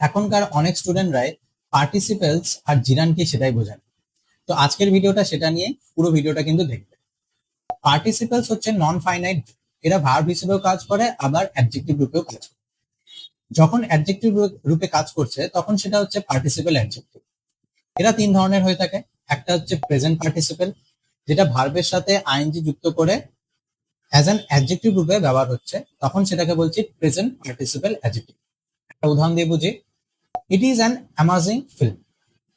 এখনকার অনেক স্টুডেন্টরাই পার্টিসিপেলস আর জিরান কি সেটাই বোঝেন। তো আজকের ভিডিওটা সেটা নিয়ে, পুরো ভিডিওটা কিন্তু দেখবে। পার্টিসিপেলস হচ্ছে নন ফাইনাইট, এরা ভার্ব হিসেবেও কাজ করে আবার অ্যাডজেক্টিভ রূপেও কাজ করে। যখন অ্যাডজেক্টিভ রূপে কাজ করছে তখন সেটা হচ্ছে পার্টিসিপেল অ্যাডজেক্টিভ। এরা তিন ধরনের হয়ে থাকে। একটা হচ্ছে প্রেজেন্ট পার্টিসিপেল, যেটা ভার্বের সাথে আইএনজি যুক্ত করে অ্যাজ অ্যান অ্যাডজেক্টিভ রূপে ব্যবহার হচ্ছে, তখন সেটাকে বলছি প্রেজেন্ট পার্টিসিপেল অ্যাডজেক্টিভ। একটা উদাহরণ দিয়ে বুঝি, it is an amazing film.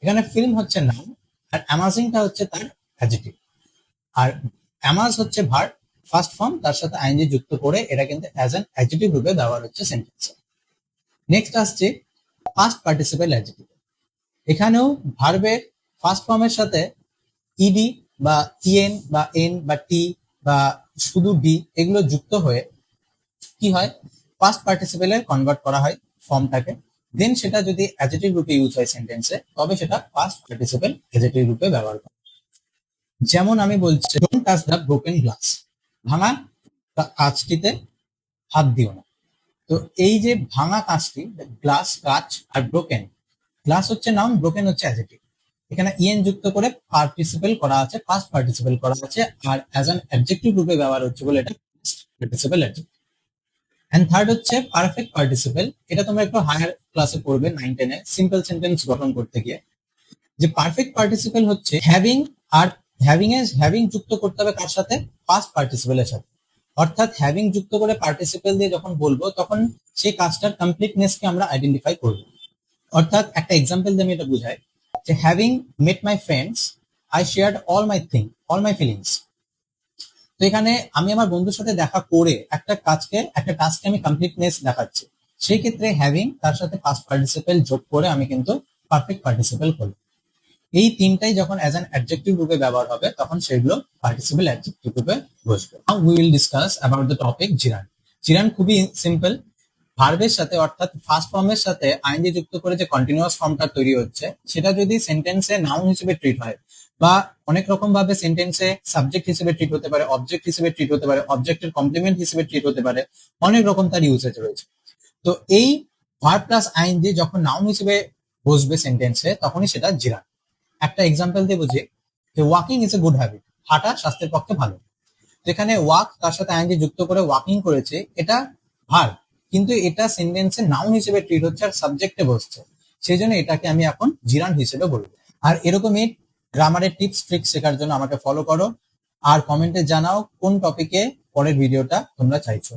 এখানে ফিল্ম হচ্ছে নাউন আর অ্যামাজিংটা হচ্ছে তার অ্যাডজেক্টিভ। আর অ্যামাজ হচ্ছে ভার্ব ফার্স্ট ফর্ম, তার সাথে আইএনজি যুক্ত করে এটা কিন্তু অ্যাজ অ্যান অ্যাডজেক্টিভ রূপে ব্যবহার হচ্ছে সেন্টেন্সে। নেক্সট আসছে পাস্ট পার্টিসিপেল অ্যাডজেক্টিভ। এখানেও ভার্বের ফার্স্ট ফর্মের সাথে ইডি বা ইএন বা এন বা টি বা শুধু ডি এগুলো যুক্ত হয়ে কি হয়, পাস্ট পার্টিসিপেলে কনভার্ট করা হয় ফর্মটাকে। দেন সেটা যদি অ্যাডজেক্টিভ রূপে ইউজ হয় সেন্টেন্সে, তবে সেটা পাস্ট পার্টিসিপেল অ্যাডজেক্টিভ রূপে ব্যবহার করে। যেমন আমি বলছি, don't touch the broken glass, ভাঙা কাঁচটিতে হাত দিও না। তো এই যে ভাঙা কাঁচটি, গ্লাস কাঁচ, আর ব্রোকেন, গ্লাস হচ্ছে নাউন, ব্রোকেন হচ্ছে অ্যাডজেক্টিভ। এখানে ইএন যুক্ত করে পার্টিসিপেল করা আছে, পাস্ট পার্টিসিপেল করা আছে, আর অ্যাজ অ্যান অ্যাডজেক্টিভ রূপে ব্যবহার হচ্ছে বলে এটা পার্টিসিপেল অ্যাডজেক্টিভ। এন্ড থার্ড হচ্ছে পারফেক্ট পার্টিসিপেল। এটা তোমরা একটু হায়ার ক্লাসে পড়বে, 9-10-এ সিম্পল সেন্টেন্স গঠন করতে গিয়ে। যে পারফেক্ট পার্টিসিপেল হচ্ছে হ্যাভিং, আর হ্যাভিং যুক্ত করতে হবে কার সাথে, পাস্ট পার্টিসিপেলের সাথে। অর্থাৎ হ্যাভিং যুক্ত করে পার্টিসিপেল দিয়ে যখন বলবো তখন সেই কাজটার কমপ্লিটনেসকে আমরা আইডেন্টিফাই করব। অর্থাৎ একটা এক্সাম্পল দিয়ে আমি এটা বুঝাই, যে having met my friends I shared all my feelings. তো এখানে আমি আমার বন্ধুর সাথে দেখা করে একটা টাস্ককে আমি কমপ্লিটনেস দেখাচ্ছি। সেই ক্ষেত্রে হ্যাভিং তার সাথে পাস্ট পার্টিসিপেল যোগ করে আমি কিন্তু পারফেক্ট পার্টিসিপেল করব। এই তিনটাই যখন অ্যাজ অ্যান অ্যাডজেক্টিভ রূপে ব্যবহার হবে তখন সেগুলো পার্টিসিপেল অ্যাডজেক্টিভ রূপে বসবে। Now we will discuss about the topic gerund. Gerund খুবই সিম্পল। ভার্বের সাথে অর্থাৎ ফার্স্ট ফর্মের সাথে আইএনজি যুক্ত করে যে কন্টিনিউয়াস ফর্মটা তৈরি হচ্ছে, সেটা যদি সেন্টেন্সে নাউন হিসেবে ট্রিট হয়, বা অনেক রকম ভাবে সেন্টেন্সে সাবজেক্ট হিসেবে ট্রিট হতে পারে, অবজেক্ট হিসেবে ট্রিট হতে পারে, অবজেক্টের কমপ্লিমেন্ট হিসেবে ট্রিট হতে পারে, অনেক রকম তার ইউসেজ রয়েছে। তো এই ভার্ব প্লাস আইএনজি যখন নাউন হিসেবে বসবে সেন্টেন্সে, তখনই সেটা জিরান। একটা এক্সাম্পল দিয়ে বুঝি, যে walking is a good habit, হাঁটা স্বাস্থ্যের পক্ষে ভালো। যেখানে ওয়াক তার সাথে আইএনজি যুক্ত করে ওয়াকিং করেছে, এটা ভার্ব, কিন্তু এটা সেন্টেন্সে নাউন হিসেবে ট্রিট হচ্ছে আর সাবজেক্টে বসছে, সেই জন্য এটাকে আমি এখন জিরান হিসেবে বলবো। আর এরকমই গ্রামারের টিপস ট্রিক্স শেখার জন্য আমাকে ফলো করো, আর কমেন্টে জানাও কোন টপিকে পরের ভিডিওটা তোমরা চাইছো।